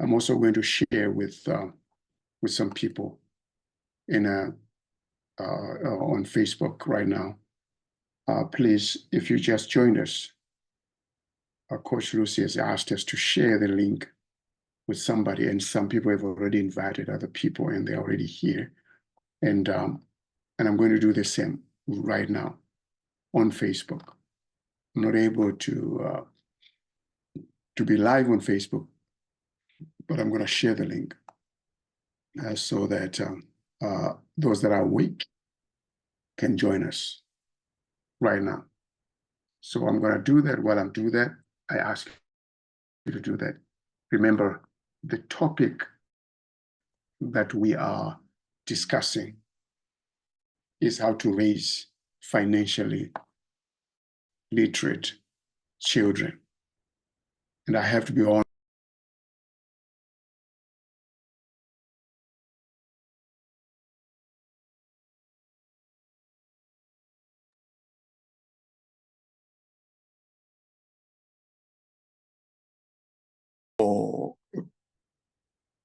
I'm also going to share with some people in on Facebook right now. Please, if you just joined us, Coach Lucy has asked us to share the link with somebody, and some people have already invited other people, and they're already here. And I'm going to do the same right now on Facebook. I'm not able to be live on Facebook, but I'm going to share the link so that those that are weak can join us right now. So I'm going to do that. While I'm doing that, I ask you to do that. Remember, the topic that we are discussing is how to raise financially literate children. And I have to be honest.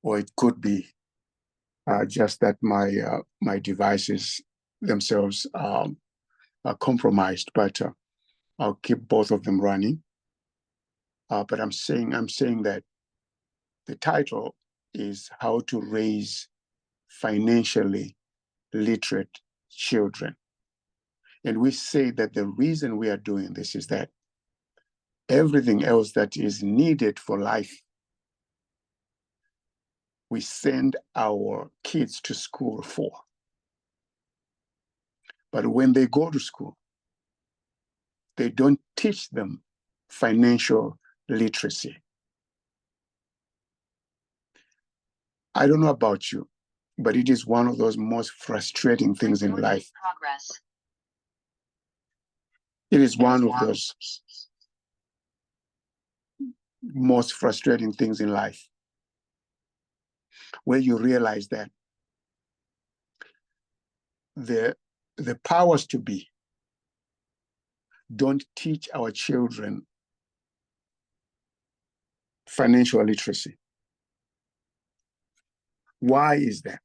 Or it could be just that my devices themselves are compromised, but I'll keep both of them running. But I'm saying that the title is how to raise financially literate children. And we say that the reason we are doing this is that everything else that is needed for life, we send our kids to school for. But when they go to school, they don't teach them financial literacy. I don't know about you, but it is one of those most frustrating things in life. It is one of those most frustrating things in life where you realize that the powers to be don't teach our children financial literacy. Why is that?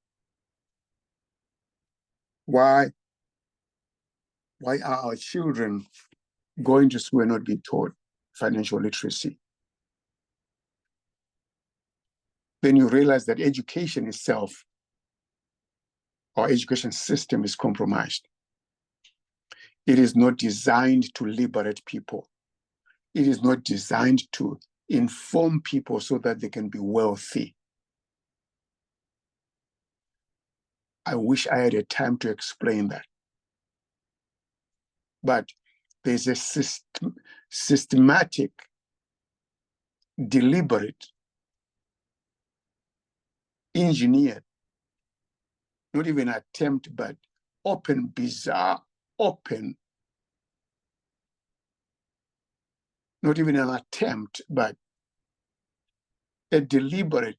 Why are our children going to school and not being taught financial literacy? Then you realize that education itself, our education system, is compromised. It is not designed to liberate people. It is not designed to inform people so that they can be wealthy. I wish I had a time to explain that. But there's a systematic, deliberate, engineered, not even attempt, but open, bizarre, open, not even an attempt, but a deliberate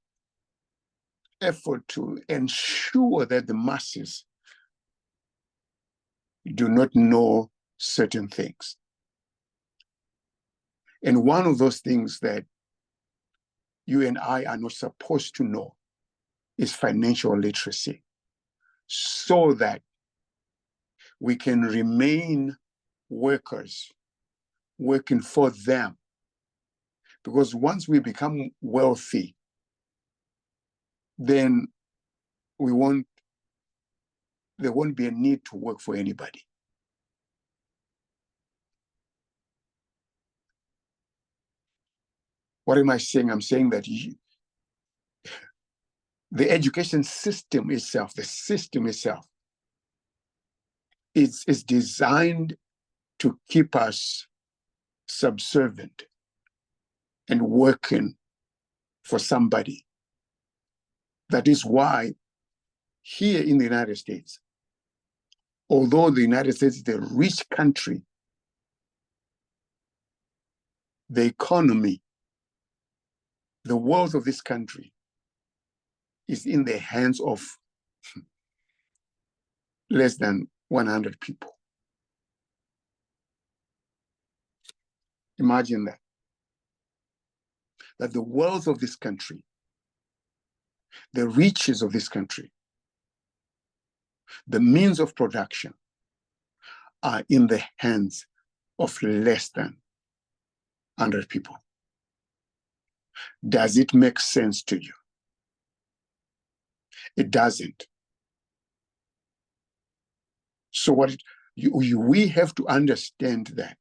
effort to ensure that the masses do not know certain things. And one of those things that you and I are not supposed to know is financial literacy, so that we can remain workers, working for them. Because once we become wealthy, then there won't be a need to work for anybody. What am I saying? I'm saying that the education system itself, the system itself, is designed to keep us subservient and working for somebody. That is why here in the United States, although the United States is a rich country, the economy, the wealth of this country is in the hands of less than 100 people. Imagine that the wealth of this country The riches of this country, the means of production are in the hands of less than 100 people. Does it make sense to you? It doesn't. So we have to understand that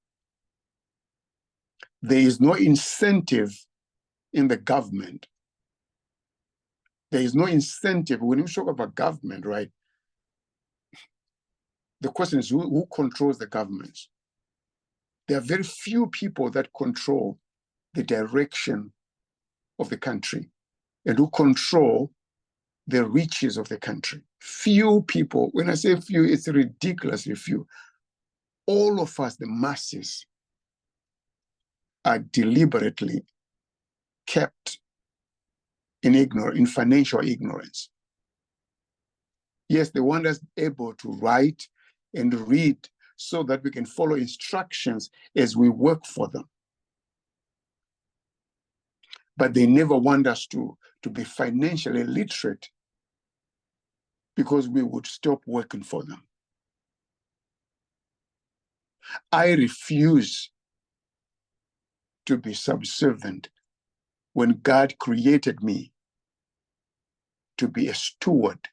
there is no incentive in the government. There is no incentive. When you talk about government, right? The question is who controls the government? There are very few people that control the direction of the country and who control the riches of the country. Few people, when I say few, it's ridiculously few. All of us, the masses, are deliberately kept in financial ignorance. Yes, they want us able to write and read so that we can follow instructions as we work for them. But they never want us to be financially literate because we would stop working for them. I refuse to be subservient when God created me to be a steward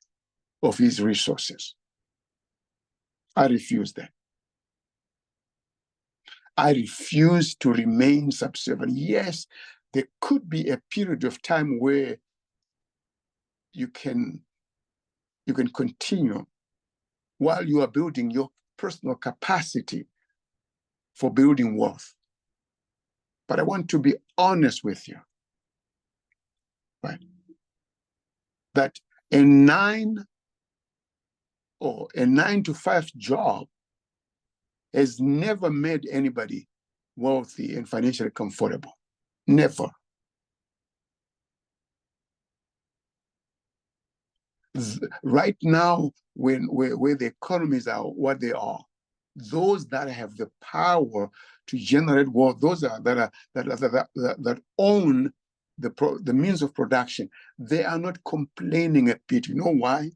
of his resources. I refuse that. I refuse to remain subservient. Yes, there could be a period of time where you can continue while you are building your personal capacity for building wealth. But I want to be honest with you, right? That a 9 to 5 job has never made anybody wealthy and financially comfortable. Never. Right now, where the economies are what they are, those that have the power to generate wealth, those that own the means of production, they are not complaining a bit. You know why?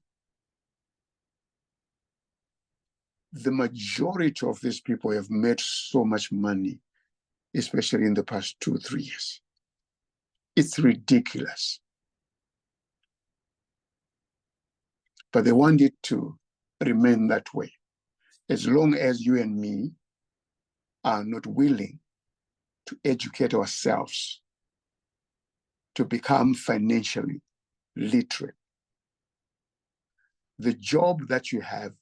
The majority of these people have made so much money, especially in the past 2-3 years. It's ridiculous. But they want it to remain that way. As long as you and me are not willing to educate ourselves to become financially literate. The job that you have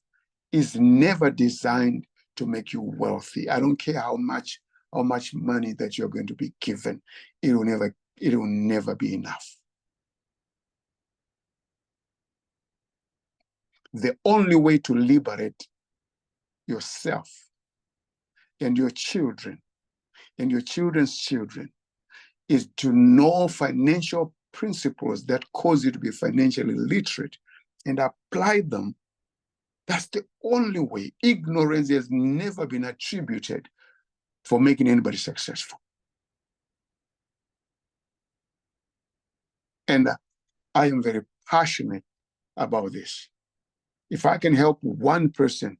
is never designed to make you wealthy. I don't care how much money that you're going to be given. It will never be enough. The only way to liberate yourself and your children and your children's children is to know financial principles that cause you to be financially literate and apply them. That's the only way. Ignorance has never been attributed for making anybody successful. And I am very passionate about this. If I can help one person,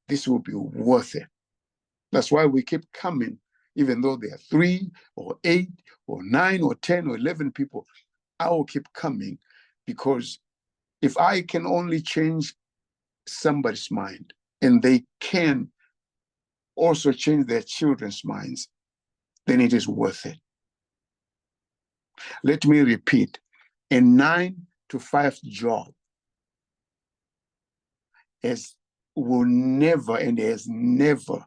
this will be worth it. That's why we keep coming, even though there are 3 or 8 or 9 or 10 or 11 people. I will keep coming because if I can only change somebody's mind and they can also change their children's minds, then it is worth it. Let me repeat, a 9 to 5 job will never and has never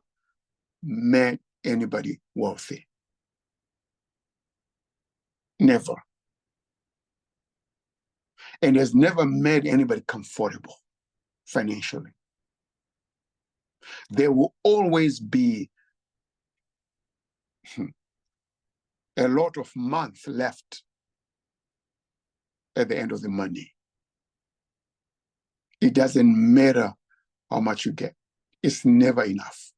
made anybody wealthy. Never. And has never made anybody comfortable financially. There will always be a lot of months left at the end of the money. It doesn't matter how much you get. It's never enough.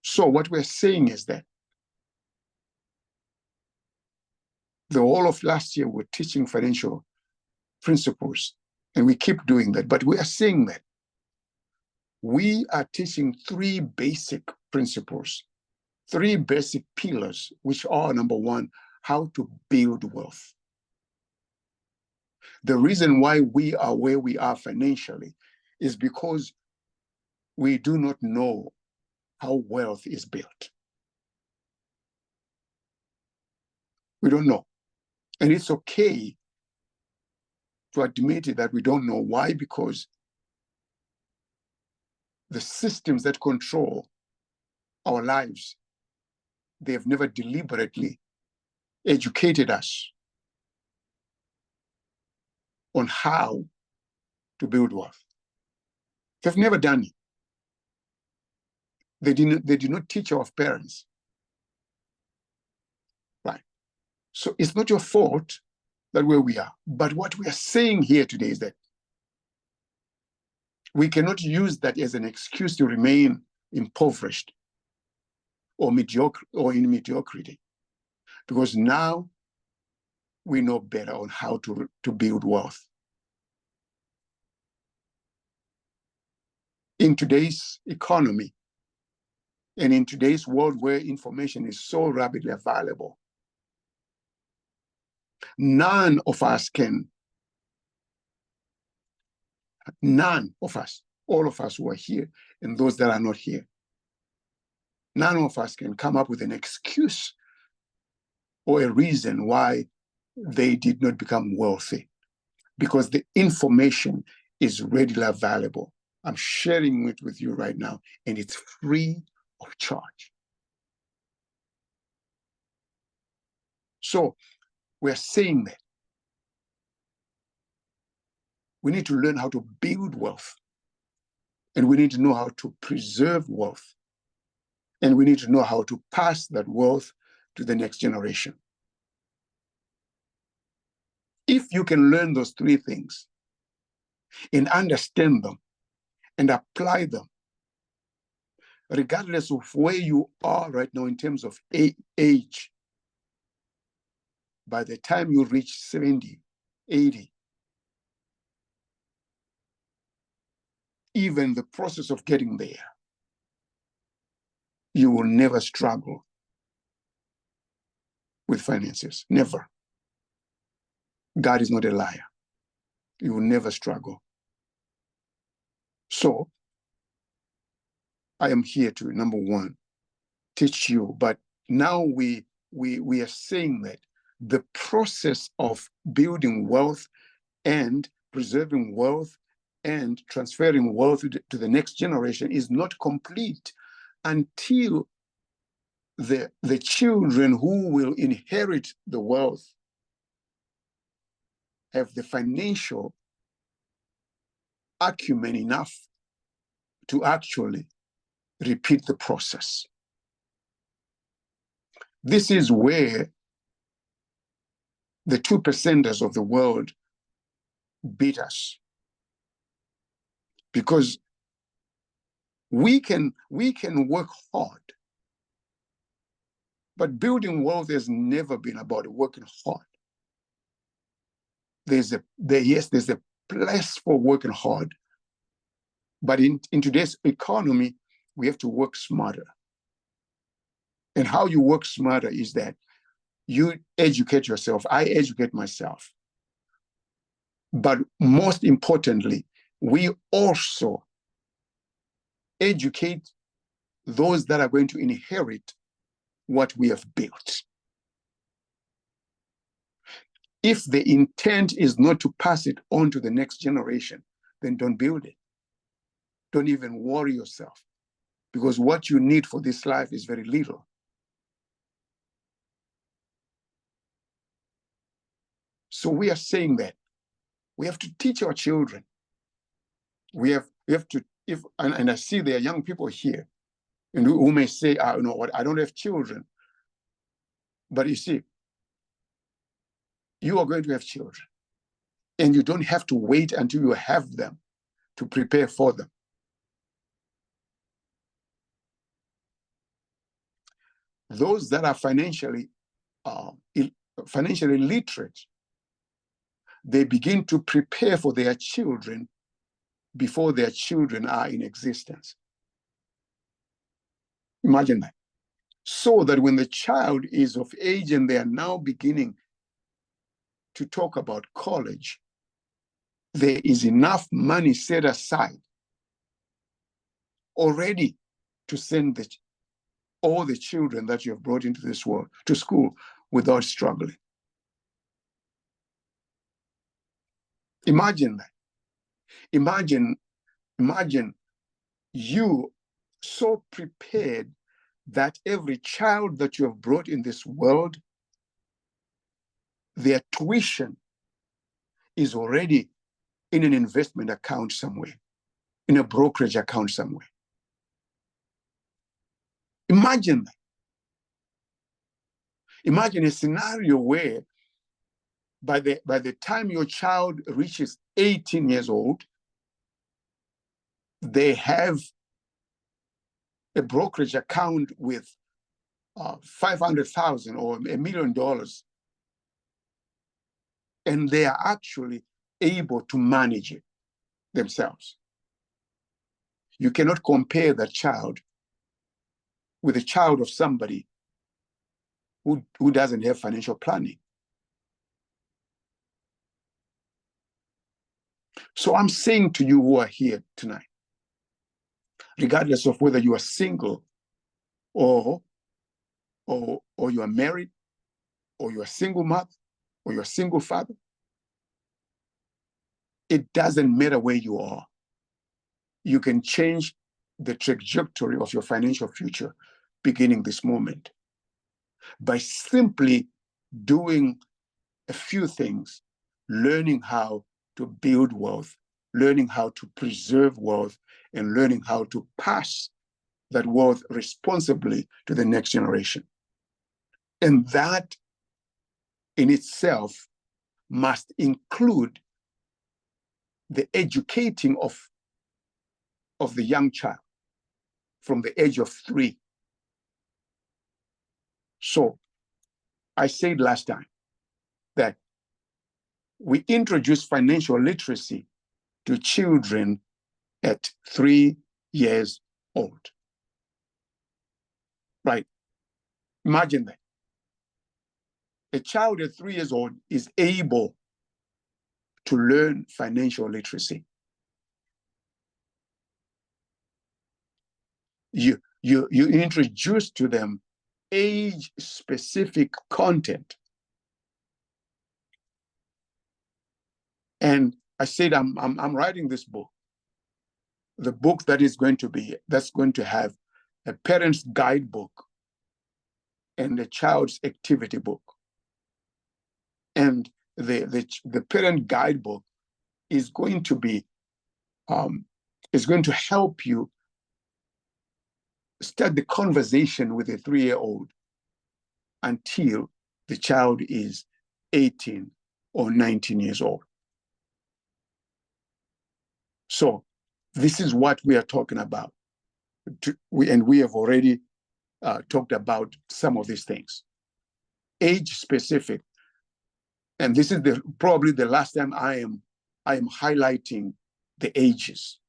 So what we're saying is that the whole of last year we're teaching financial principles, and we keep doing that, but we are saying that we are teaching three basic principles, three basic pillars, which are, number one, how to build wealth. The reason why we are where we are financially is because we do not know how wealth is built. We don't know. And it's okay to admit it that we don't know. Why? Because the systems that control our lives, they have never deliberately educated us on how to build wealth. They've never done it. They did not teach our parents. Right. So it's not your fault that where we are. But what we are saying here today is that we cannot use that as an excuse to remain impoverished or mediocre or in mediocrity. Because now we know better on how to build wealth. In today's economy and in today's world where information is so rapidly available, none of us, all of us who are here and those that are not here, none of us can come up with an excuse or a reason why they did not become wealthy, because the information is readily available. I'm sharing it with you right now, and it's free of charge. So we're saying that we need to learn how to build wealth, and we need to know how to preserve wealth, and we need to know how to pass that wealth to the next generation. If you can learn those three things and understand them and apply them, regardless of where you are right now in terms of age, by the time you reach 70, 80, even the process of getting there, you will never struggle with finances. Never. God is not a liar. You will never struggle. So I am here to, number one, teach you. But now we are saying that the process of building wealth and preserving wealth and transferring wealth to the next generation is not complete until the children who will inherit the wealth have the financial acumen enough to actually repeat the process. This is where the 2%ers of the world beat us, because we can work hard, but building wealth has never been about working hard. There's a place for working hard, but in today's economy, we have to work smarter. And how you work smarter is that you educate yourself. I educate myself. But most importantly, we also educate those that are going to inherit what we have built. If the intent is not to pass it on to the next generation, then don't build it. Don't even worry yourself, because what you need for this life is very little. So we are saying that we have to teach our children. We have to, and I see there are young people here and who may say, you know what, I don't have children. But you see, you are going to have children, and you don't have to wait until you have them to prepare for them. Those that are financially literate, they begin to prepare for their children before their children are in existence. Imagine that. So that when the child is of age and they are now beginning to talk about college, there is enough money set aside already to send all the children that you have brought into this world to school without struggling. Imagine that. Imagine you so prepared that every child that you have brought in this world, their tuition is already in an investment account somewhere, in a brokerage account somewhere. Imagine that. Imagine a scenario where by the time your child reaches 18 years old, they have a brokerage account with $500,000 or $1 million, and they are actually able to manage it themselves. You cannot compare that child with a child of somebody who doesn't have financial planning. So I'm saying to you who are here tonight, regardless of whether you are single or you are married, or you are a single mother, or you're a single father, it doesn't matter where you are. You can change the trajectory of your financial future beginning this moment by simply doing a few things, learning how to build wealth, learning how to preserve wealth, and learning how to pass that wealth responsibly to the next generation. And that in itself must include the educating of the young child from the age of 3. So I said last time that we introduce financial literacy to children at 3 years old. Right? Imagine that. A child at 3 years old is able to learn financial literacy. You introduce to them age-specific content. And I said I'm writing this book. The book that's going to have a parent's guidebook and a child's activity book. And the parent guidebook is going to help you start the conversation with a 3-year-old until the child is 18 or 19 years old. So this is what we are talking about. And we have already talked about some of these things. Age specific. And this is probably the last time I am highlighting the ages.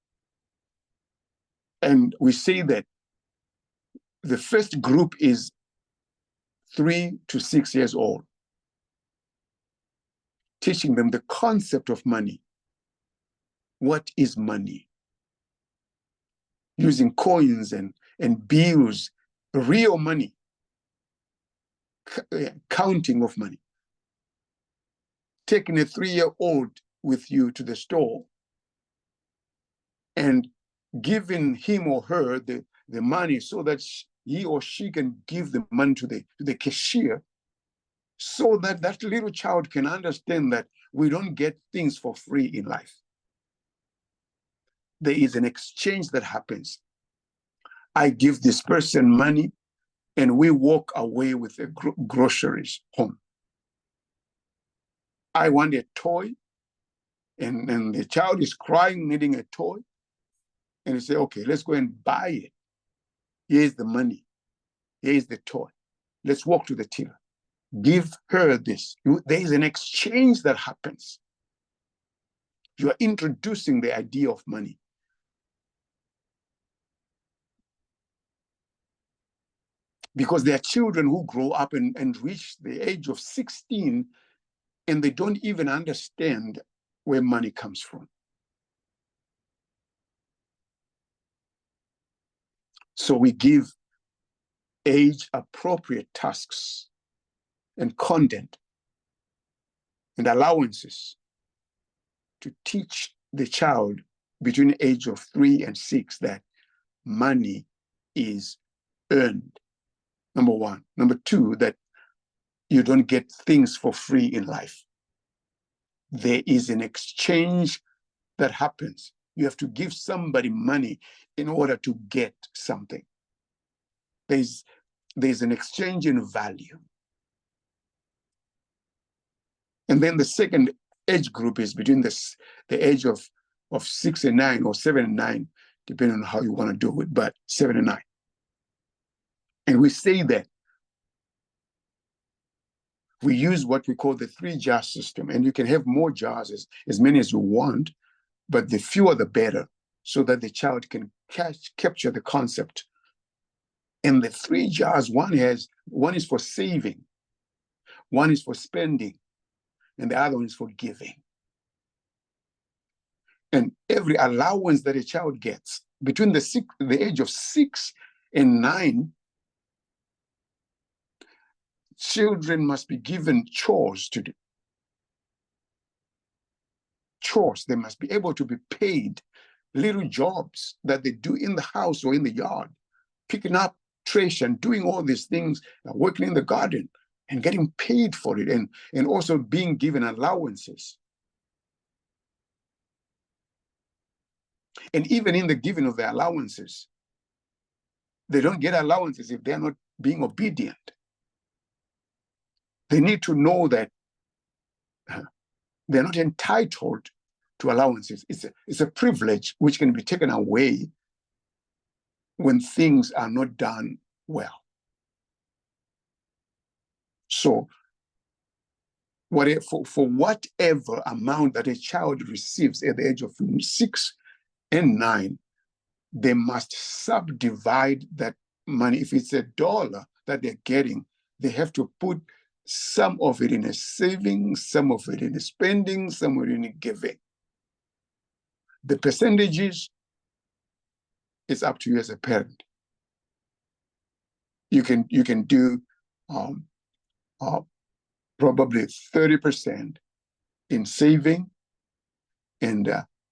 And we say that the first group is 3 to 6 years old, teaching them the concept of money. What is money? Using coins and bills, real money, counting of money. Taking a 3-year-old with you to the store and giving him or her the money so that he or she can give the money to the cashier, so that that little child can understand that we don't get things for free in life. There is an exchange that happens. I give this person money and we walk away with the groceries home. I want a toy, and the child is crying, needing a toy. And you say, okay, let's go and buy it. Here's the money. Here's the toy. Let's walk to the till. Give her this. There is an exchange that happens. You are introducing the idea of money. Because there are children who grow up and reach the age of 16 and they don't even understand where money comes from. So we give age-appropriate tasks and content and allowances to teach the child between the age of 3 and 6 that money is earned, number one. Number two, that you don't get things for free in life. There is an exchange that happens. You have to give somebody money in order to get something. There's an exchange in value. And then the second age group is between the age of 6 and 9 or 7 and 9, depending on how you want to do it, but 7 and 9. And we say that we use what we call the 3-jar system, and you can have more jars, as many as you want, but the fewer the better, so that the child can capture the concept. And the 3 jars, one is for saving, one is for spending, and the other one is for giving. And every allowance that a child gets between the age of 6 and 9, children must be given chores to do. Chores, they must be able to be paid little jobs that they do in the house or in the yard, picking up trash and doing all these things, working in the garden and getting paid for it, and also being given allowances. And even in the giving of the allowances, they don't get allowances if they're not being obedient. They need to know that they're not entitled to allowances. It's a privilege which can be taken away when things are not done well. So for whatever amount that a child receives at the age of 6 and 9, they must subdivide that money. If it's $1 that they're getting, they have to put some of it in a saving, some of it in a spending, some of it in a giving. The percentages, it's up to you as a parent. You can do probably 30% in saving and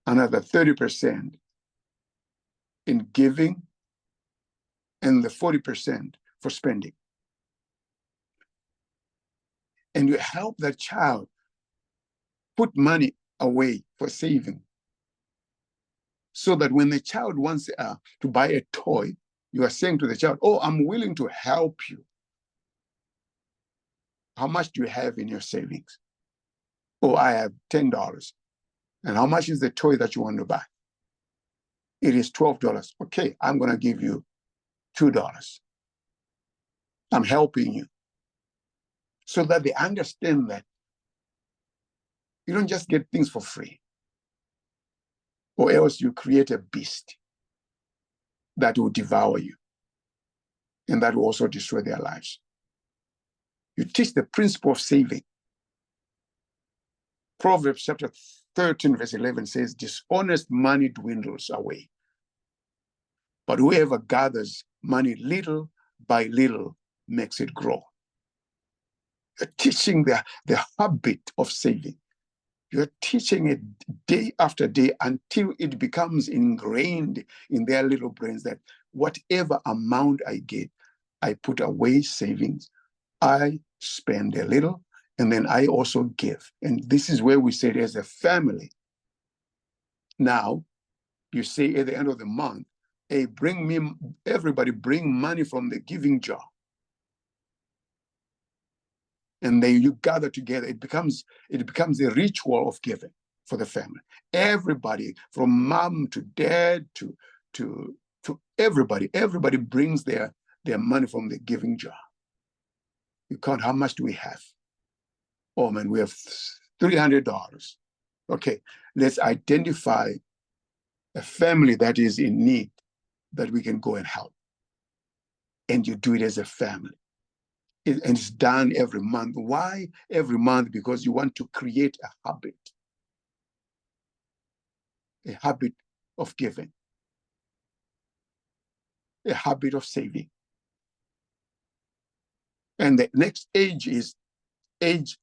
another 30% in giving, and the 40% for spending. And you help that child put money away for saving, so that when the child wants to buy a toy, you are saying to the child, oh, I'm willing to help you. How much do you have in your savings? Oh, I have $10. And how much is the toy that you want to buy? It is $12. Okay, I'm going to give you $2. I'm helping you. So that they understand that you don't just get things for free, or else you create a beast that will devour you, and that will also destroy their lives. You teach the principle of saving. Proverbs chapter 13, verse 11 says, dishonest money dwindles away, but whoever gathers money little by little makes it grow. You're teaching the habit of saving. You're teaching it day after day until it becomes ingrained in their little brains that whatever amount I get, I put away savings, I spend a little, and then I also give. And this is where we say, as a family, now you say at the end of the month, hey, everybody bring money from the giving jar. And then you gather together. It becomes a ritual of giving for the family. Everybody, from mom to dad to everybody brings their money from the giving jar. You count, how much do we have? Oh man, we have $300. Okay, let's identify a family that is in need that we can go and help. And you do it as a family. And it's done every month. Why every month? Because you want to create a habit of giving, a habit of saving. And the next age is age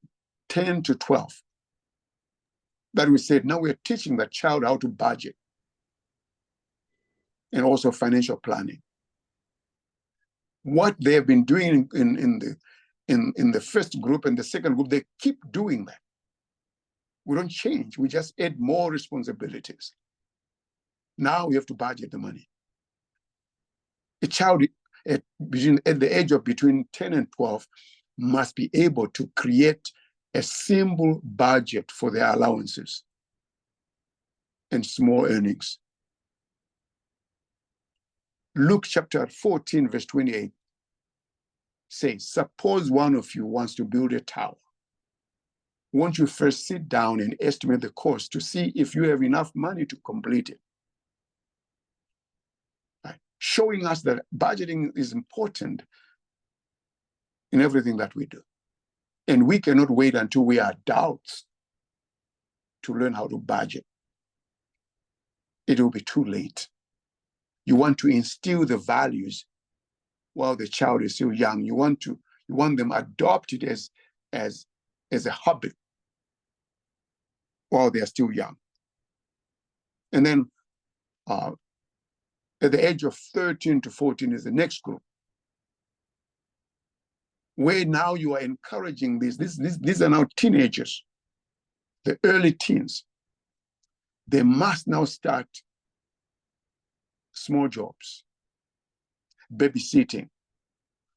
10 to 12. That we said, now we're teaching the child how to budget and also financial planning. What they have been doing in the first group and the second group, they keep doing that. We don't change. We just add more responsibilities. Now we have to budget the money. A child at the age of between 10 and 12 must be able to create a simple budget for their allowances and small earnings. Luke chapter 14, verse 28 says, suppose one of you wants to build a tower. Won't you first sit down and estimate the cost to see if you have enough money to complete it? Right? Showing us that budgeting is important in everything that we do. And we cannot wait until we are adults to learn how to budget. It will be too late. You want to instill the values while the child is still young. You want them adopted as a habit while they are still young. And then at the age of 13 to 14 is the next group, where now you are encouraging these are now teenagers, the early teens. They must now start small jobs, babysitting,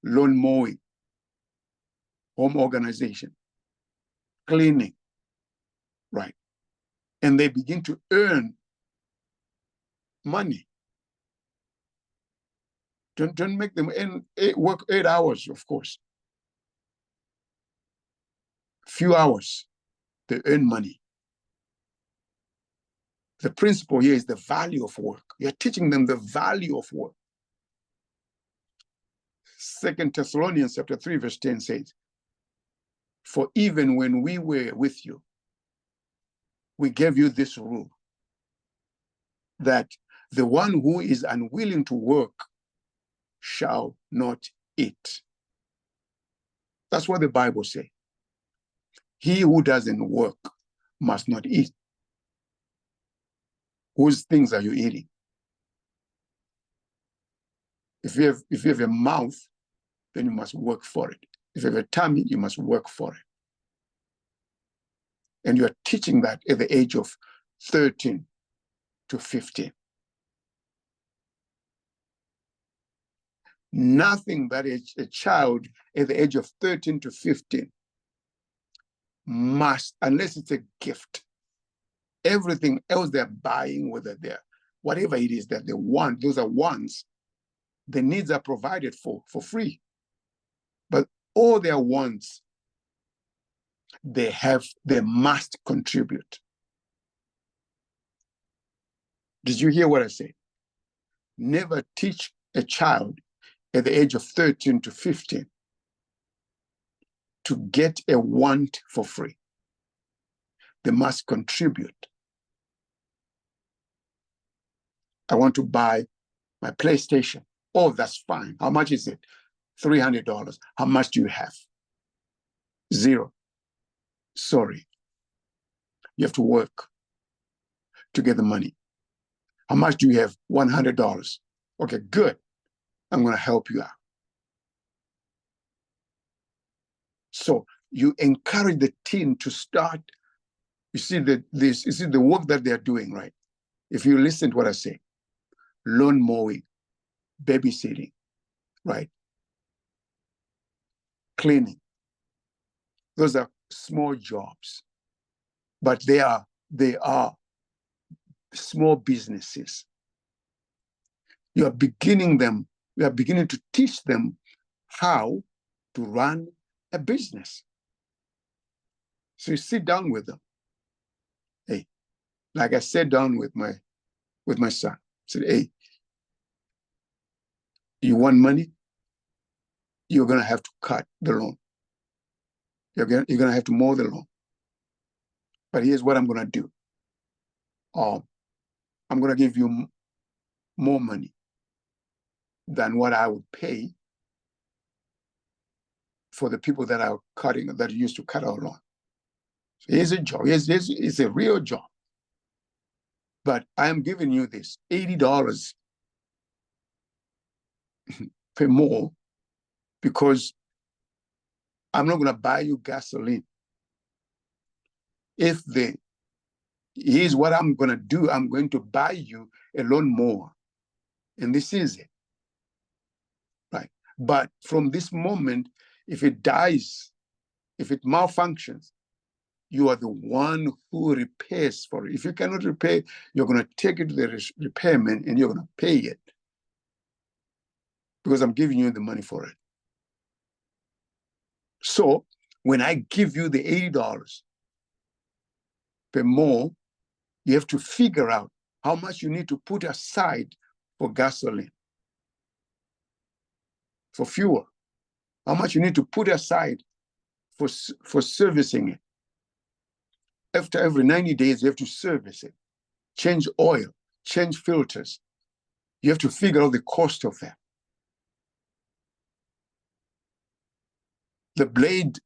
lawn mowing, home organization, cleaning, right? And they begin to earn money. Don't make them work 8 hours, of course. Few hours, they earn money. The principle here is the value of work. You're teaching them the value of work. 2 Thessalonians chapter 3, verse 10 says, for even when we were with you, we gave you this rule, that the one who is unwilling to work shall not eat. That's what the Bible says. He who doesn't work must not eat. Whose things are you eating? If you have a mouth, then you must work for it. If you have a tummy, you must work for it. And you are teaching that at the age of 13 to 15. Nothing that a child at the age of 13 to 15 must, unless it's a gift, everything else they're buying, whether they're whatever it is that they want, those are wants. The needs are provided for free. But all their wants, they must contribute. Did you hear what I said? Never teach a child at the age of 13 to 15 to get a want for free. They must contribute. I want to buy my PlayStation. Oh, that's fine. How much is it? $300. How much do you have? Zero. Sorry. You have to work to get the money. How much do you have? $100. Okay, good. I'm going to help you out. So you encourage the teen to start. You see the work that they're doing, right? If you listen to what I say, lawn mowing, babysitting, right? Cleaning. Those are small jobs, but they are small businesses. We are beginning to teach them how to run a business. So you sit down with them. Hey, Like I sat down with my son. I said, hey, you want money? You're gonna have to cut the loan. You're gonna have to mow the lawn. But here's what I'm gonna do. I'm gonna give you more money than what I would pay for the people that are cutting, that used to cut our lawn. So here's a job. It's a real job. But I am giving you this $80 per more because I'm not gonna buy you gasoline. Here's what I'm gonna do. I'm going to buy you a lawnmower. And this is it. Right. But from this moment, if it dies, if it malfunctions, you are the one who repairs for it. If you cannot repair, you're going to take it to the repairman and you're going to pay it because I'm giving you the money for it. So when I give you the $80 per more, you have to figure out how much you need to put aside for gasoline, for fuel, how much you need to put aside for servicing it. After every 90 days, you have to service it, change oil, change filters. You have to figure out the cost of that. The blade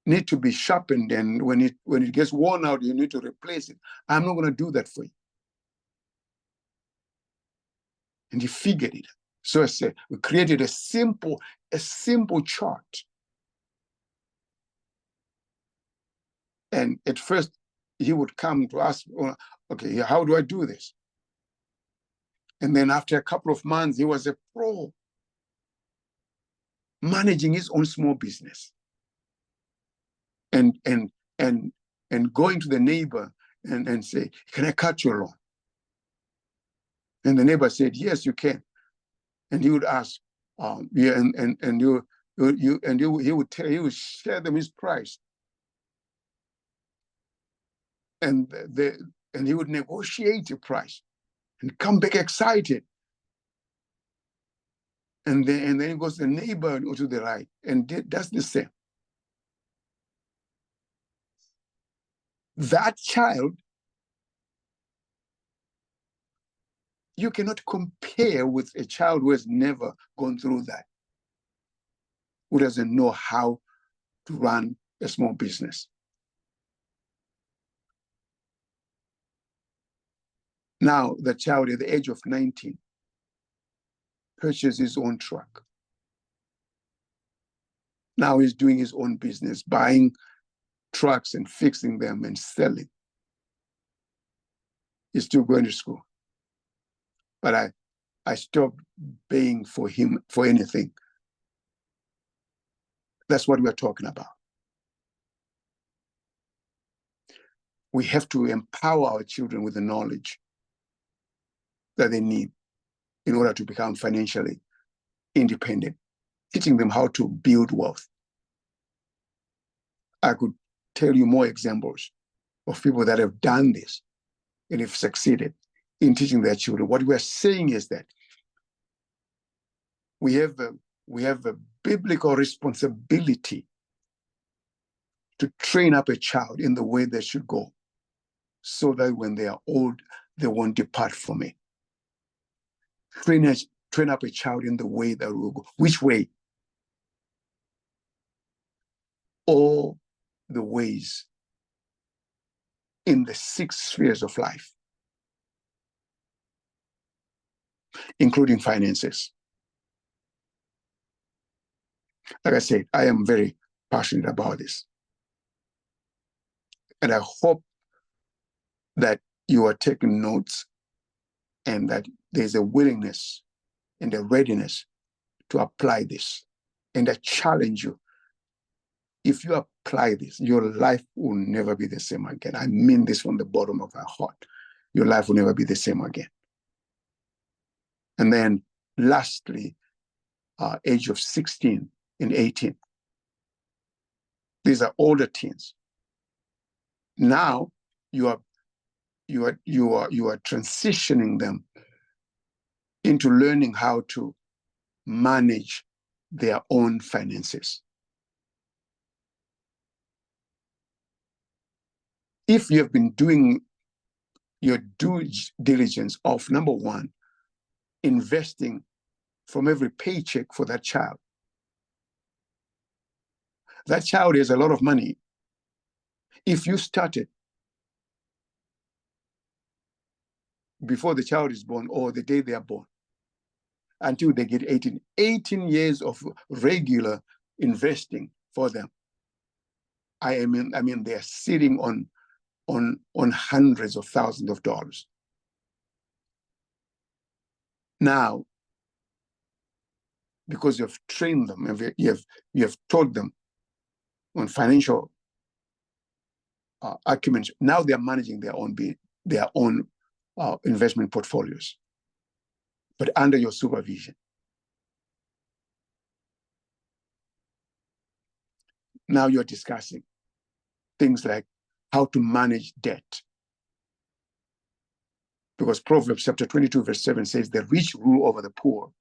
needs to be sharpened, and when it gets worn out, you need to replace it. I'm not going to do that for you. And he figured it. So I said, we created a simple chart. And at first, he would come to ask, okay, how do I do this? And then after a couple of months, he was a pro, managing his own small business. And going to the neighbor and say, can I cut your lawn? And the neighbor said, yes, you can. And he would ask, yeah, and he would share them his price. And he would negotiate a price and come back excited. And then he goes to the neighbor to the right, and that's the same. That child, you cannot compare with a child who has never gone through that, who doesn't know how to run a small business. Now, the child at the age of 19 purchased his own truck. Now he's doing his own business, buying trucks and fixing them and selling. He's still going to school. But I stopped paying for him for anything. That's what we're talking about. We have to empower our children with the knowledge that they need in order to become financially independent, teaching them how to build wealth. I could tell you more examples of people that have done this and have succeeded in teaching their children. What we're saying is that we have a biblical responsibility to train up a child in the way they should go, so that when they are old, they won't depart from it. Train up a child in the way that will go. Which way? All the ways in the 6 spheres of life, including finances. Like I said, I am very passionate about this. And I hope that you are taking notes and that there's a willingness and a readiness to apply this. And I challenge you, if you apply this, your life will never be the same again. I mean this from the bottom of my heart. Your life will never be the same again. And then lastly, age of 16 and 18. These are older teens. Now you you are transitioning them into learning how to manage their own finances. If you have been doing your due diligence of, number one, investing from every paycheck for that child. That child has a lot of money. If you started before the child is born or the day they are born, until they get 18 years of regular investing for them, I mean, they're sitting on hundreds of thousands of dollars. Now, because you've trained them, and you have taught them on financial acumen, now they're managing their own investment portfolios, but under your supervision. Now you're discussing things like how to manage debt. Because Proverbs chapter 22, verse 7 says, the rich rule over the poor,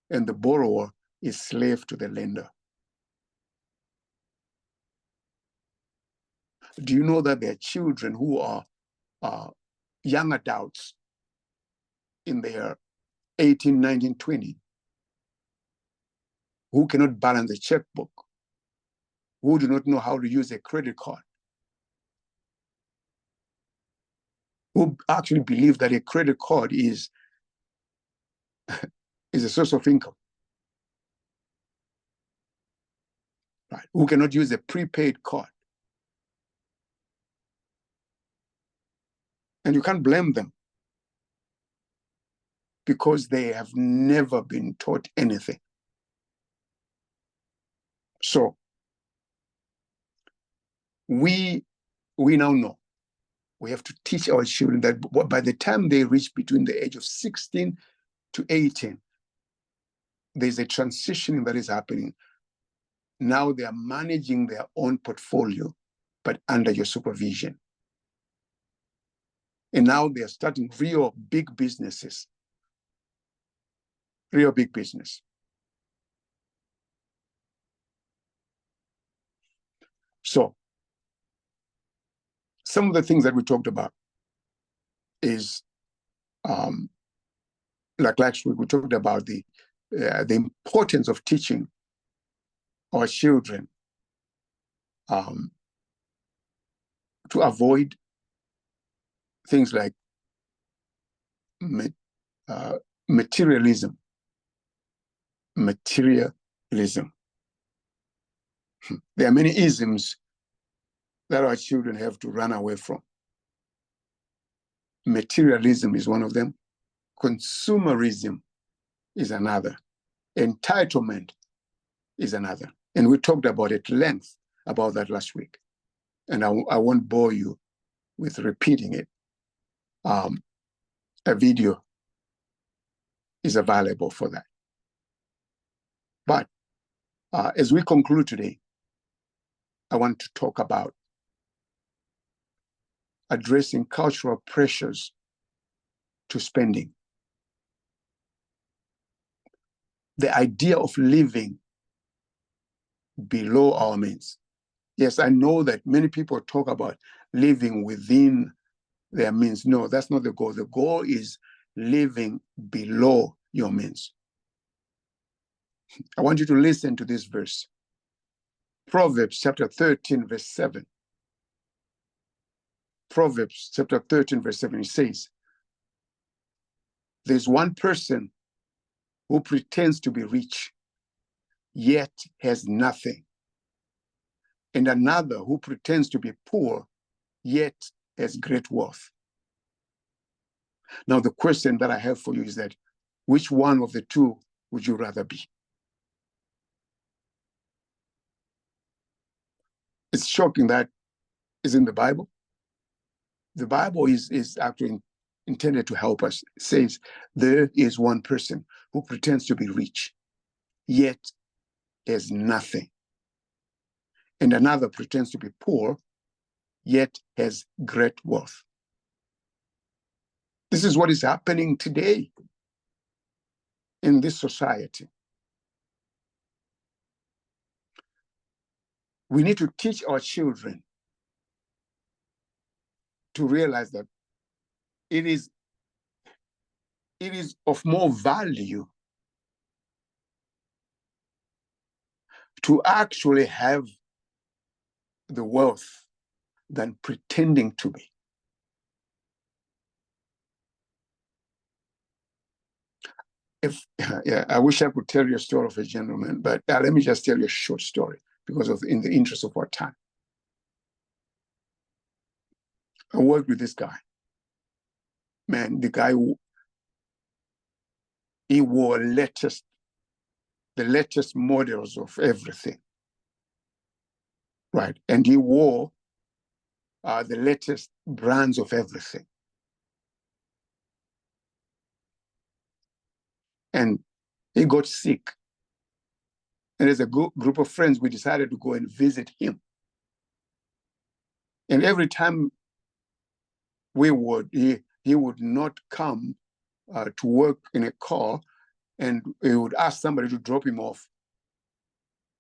and the borrower is slave to the lender. Do you know that there are children who are young adults in their 18, 19, 20, who cannot balance a checkbook, who do not know how to use a credit card, who actually believe that a credit card is a source of income, right? Who cannot use a prepaid card. And you can't blame them because they have never been taught anything. So we now know we have to teach our children that by the time they reach between the age of 16 to 18, there's a transitioning that is happening. Now they are managing their own portfolio, but under your supervision. And now they are starting real big businesses. Real big business. So, some of the things that we talked about is, like last week, we talked about the importance of teaching our children to avoid things like materialism. Materialism. There are many isms that our children have to run away from. Materialism is one of them. Consumerism is another. Entitlement is another. And we talked about at length about that last week. And I won't bore you with repeating it. A video is available for that. But as we conclude today, I want to talk about addressing cultural pressures to spending. The idea of living below our means. Yes, I know that many people talk about living within their means. No, that's not the goal. The goal is living below your means. I want you to listen to this verse. Proverbs chapter 13, verse 7. Proverbs chapter 13, verse 7, it says, there's one person who pretends to be rich, yet has nothing, and another who pretends to be poor, yet has great wealth. Now, the question that I have for you is that, which one of the two would you rather be? It's shocking that is in the Bible. The Bible is actually intended to help us. It says there is one person who pretends to be rich, yet has nothing. And another pretends to be poor, yet has great wealth. This is what is happening today in this society. We need to teach our children to realize that it is of more value to actually have the wealth than pretending to be. I wish I could tell you a story of a gentleman, but let me just tell you a short story because in the interest of our time. I worked with this guy. Man, the guy, he wore the latest models of everything, right? And he wore the latest brands of everything. And he got sick. And as a group of friends, we decided to go and visit him. And every time he would not come to work in a car, and he would ask somebody to drop him off.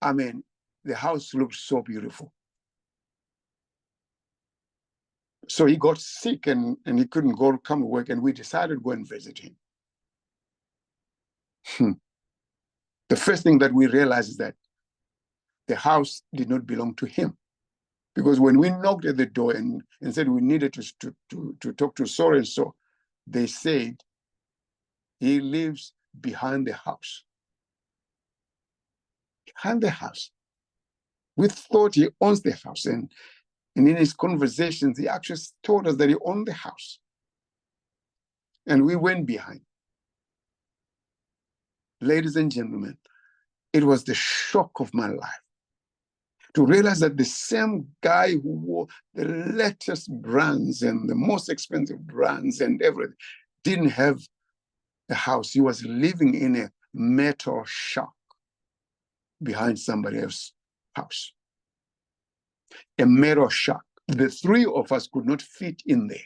I mean, the house looked so beautiful. So he got sick and he couldn't come to work, and we decided to go and visit him. The first thing that we realized is that the house did not belong to him. Because when we knocked at the door and said we needed to talk to so-and-so, they said he lives behind the house. Behind the house. We thought he owns the house. And in his conversations, he actually told us that he owned the house. And we went behind. Ladies and gentlemen, it was the shock of my life to realize that the same guy who wore the latest brands and the most expensive brands and everything didn't have a house. He was living in a metal shack behind somebody else's house. A metal shack. The three of us could not fit in there.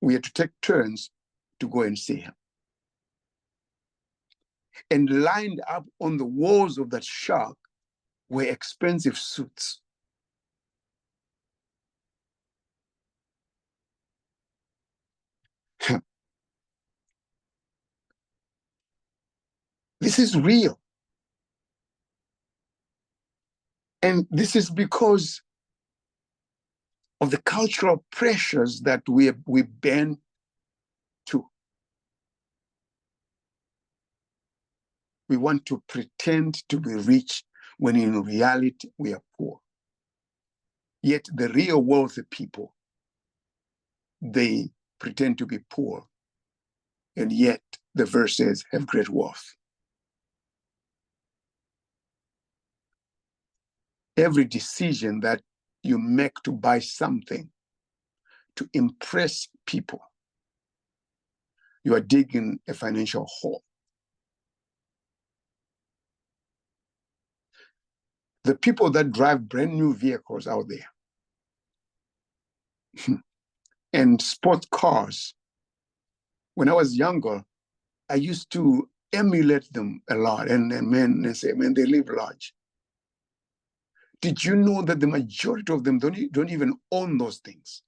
We had to take turns to go and see him. And lined up on the walls of that shack were expensive suits. This is real. And this is because of the cultural pressures that we bend to. We want to pretend to be rich when in reality we are poor. Yet the real wealthy people, they pretend to be poor, and yet the verse says have great wealth. Every decision that you make to buy something to impress people, you are digging a financial hole. The people that drive brand new vehicles out there and sport cars, when I was younger, I used to emulate them a lot and say, man, they live large. Did you know that the majority of them don't even own those things?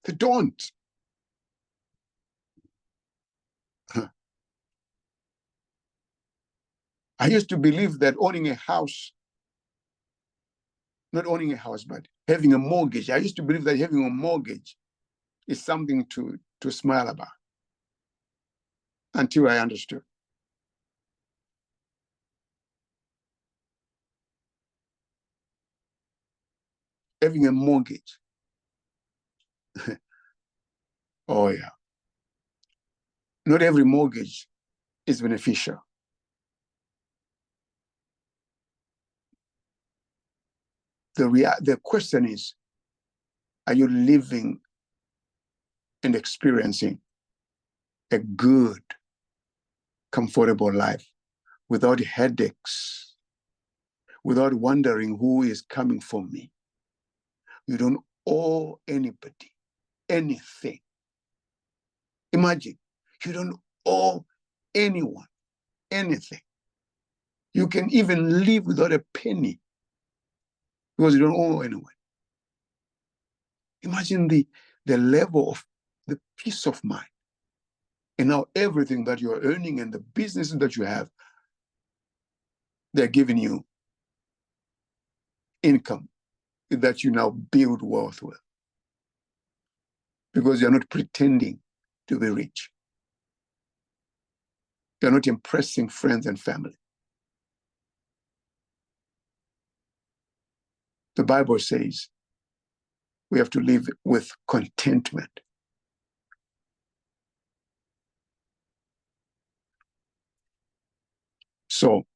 They don't. I used to believe that owning a house, not owning a house, but having a mortgage. I used to believe that having a mortgage is something to smile about, until I understood. Having a mortgage. Oh, yeah. Not every mortgage is beneficial. The question is, are you living and experiencing a good, comfortable life without headaches, without wondering who is coming for me? You don't owe anybody. anything. Imagine, you don't owe anyone anything. You can even live without a penny because you don't owe anyone. Imagine the level of the peace of mind. And now everything that you're earning and the businesses that you have, they're giving you income that you now build wealth with. Because you're not pretending to be rich. You're not impressing friends and family. The Bible says we have to live with contentment. So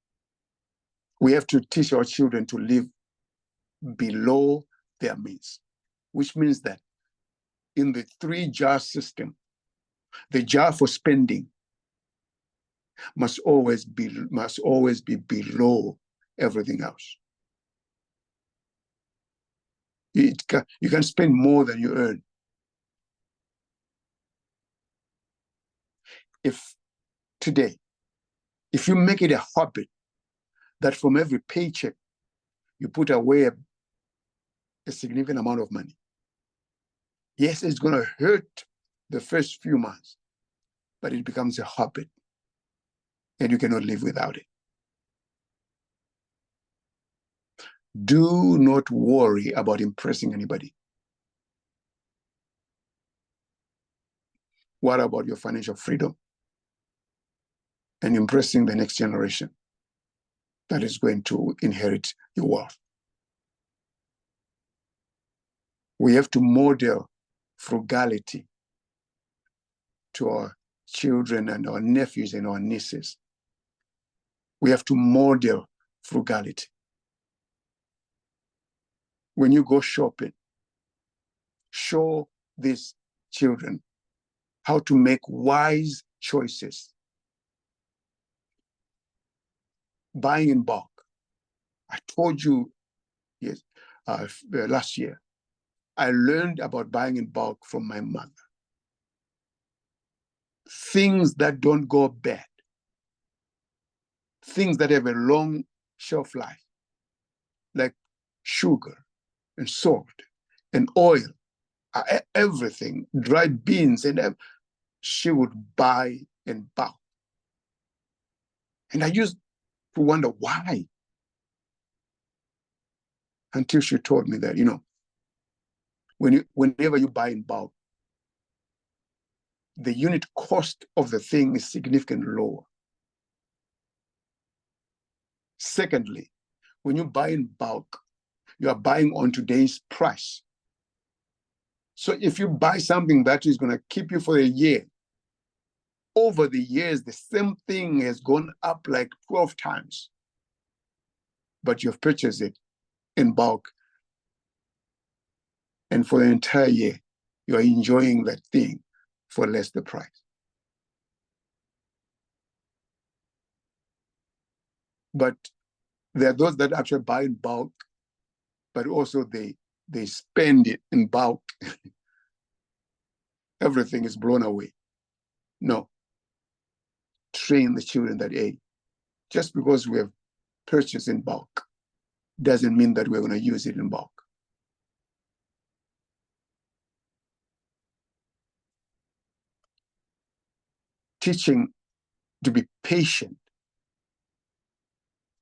we have to teach our children to live below their means, which means that in the 3-jar system, the jar for spending must always be below everything else. You can spend more than you earn. If today, if you make it a habit that from every paycheck you put away a significant amount of money, yes, it's going to hurt the first few months, but it becomes a habit and you cannot live without it. Do not worry about impressing anybody. What about your financial freedom and impressing the next generation that is going to inherit your wealth? We have to model frugality to our children and our nephews and our nieces. We have to model frugality. When you go shopping, show these children how to make wise choices. Buying in bulk. I told you last year, I learned about buying in bulk from my mother. Things that don't go bad. Things that have a long shelf life, like sugar and salt and oil, everything, dried beans, and she would buy in bulk. And I used to wonder why. Until she told me that, whenever you buy in bulk, the unit cost of the thing is significantly lower. Secondly, when you buy in bulk, you are buying on today's price. So if you buy something that is going to keep you for a year, over the years, the same thing has gone up like 12 times. But you've purchased it in bulk. And for the entire year, you are enjoying that thing for less the price. But there are those that actually buy in bulk, but also they spend it in bulk. Everything is blown away. No. Train the children that, hey, just because we have purchased in bulk doesn't mean that we're going to use it in bulk. Teaching to be patient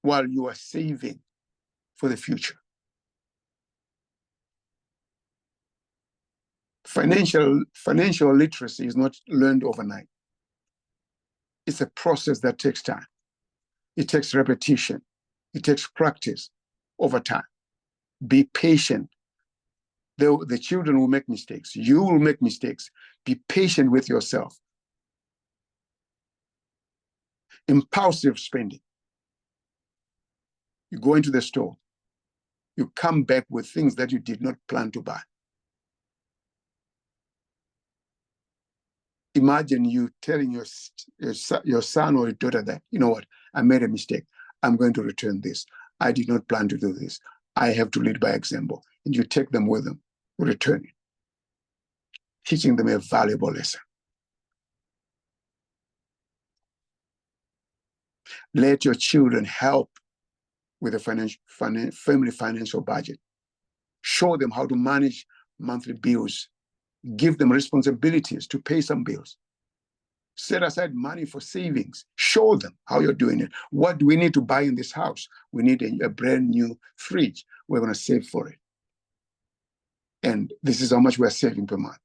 while you are saving for the future. Financial literacy is not learned overnight. It's a process that takes time. It takes repetition. It takes practice over time. Be patient. The children will make mistakes. You will make mistakes. Be patient with yourself. Impulsive spending. You go into the store. You come back with things that you did not plan to buy. Imagine you telling your son or your daughter that, you know what, I made a mistake. I'm going to return this. I did not plan to do this. I have to lead by example. And you take them with them, return it. teaching them a valuable lesson. Let your children help with the family financial budget. Show them how to manage monthly bills. Give them responsibilities to pay some bills. Set aside money for savings. Show them how you're doing it. What do we need to buy in this house? We need a brand new fridge. We're going to save for it. And this is how much we're saving per month.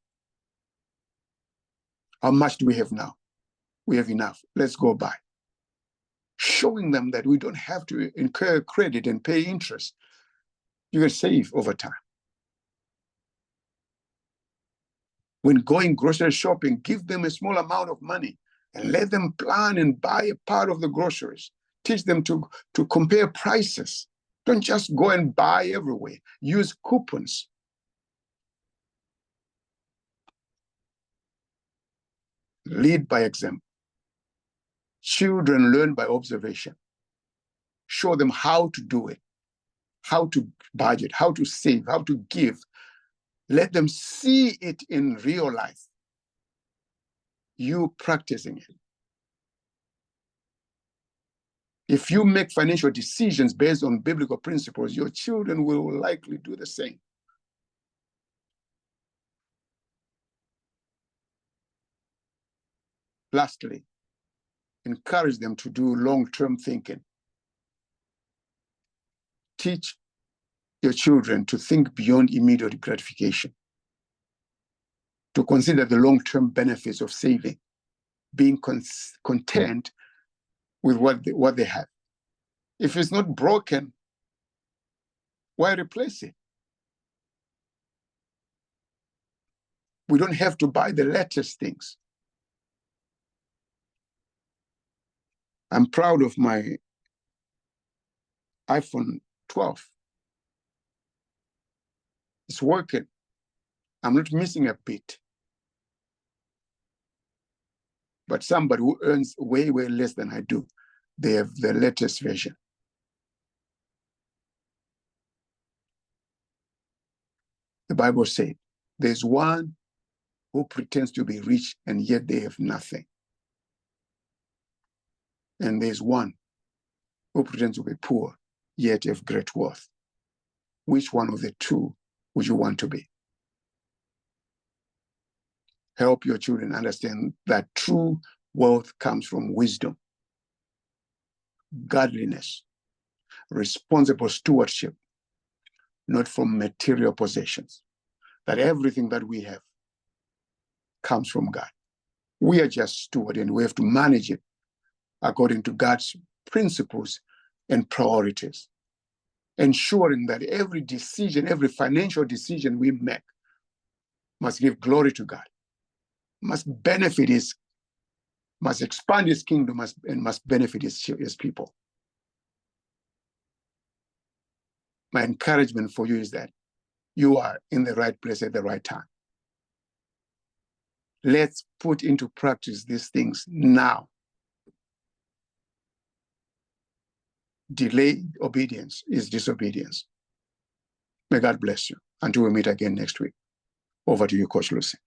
How much do we have now? We have enough. Let's go buy. Showing them that we don't have to incur credit and pay interest. You can save over time. When going grocery shopping, give them a small amount of money and let them plan and buy a part of the groceries. Teach them to compare prices. Don't just go and buy everywhere. Use coupons. Lead by example. Children learn by observation. Show them how to do it, how to budget, how to save, how to give. Let them see it in real life. You practicing it. If you make financial decisions based on biblical principles, your children will likely do the same. Lastly, encourage them to do long-term thinking. Teach your children to think beyond immediate gratification, to consider the long-term benefits of saving, being content with what they have. If it's not broken, why replace it? We don't have to buy the latest things. I'm proud of my iPhone 12. It's working. I'm not missing a bit. But somebody who earns way, way less than I do, they have the latest version. The Bible said, there's one who pretends to be rich and yet they have nothing. And there's one who pretends to be poor, yet have great wealth. Which one of the two would you want to be? Help your children understand that true wealth comes from wisdom, godliness, responsible stewardship, not from material possessions. That everything that we have comes from God. We are just stewards and we have to manage it according to God's principles and priorities, ensuring that every decision, every financial decision we make must give glory to God, must benefit must expand his kingdom, and must benefit his people. My encouragement for you is that you are in the right place at the right time. Let's put into practice these things now. Delayed obedience is disobedience. May God bless you. Until we meet again next week. Over to you, Coach Lucy.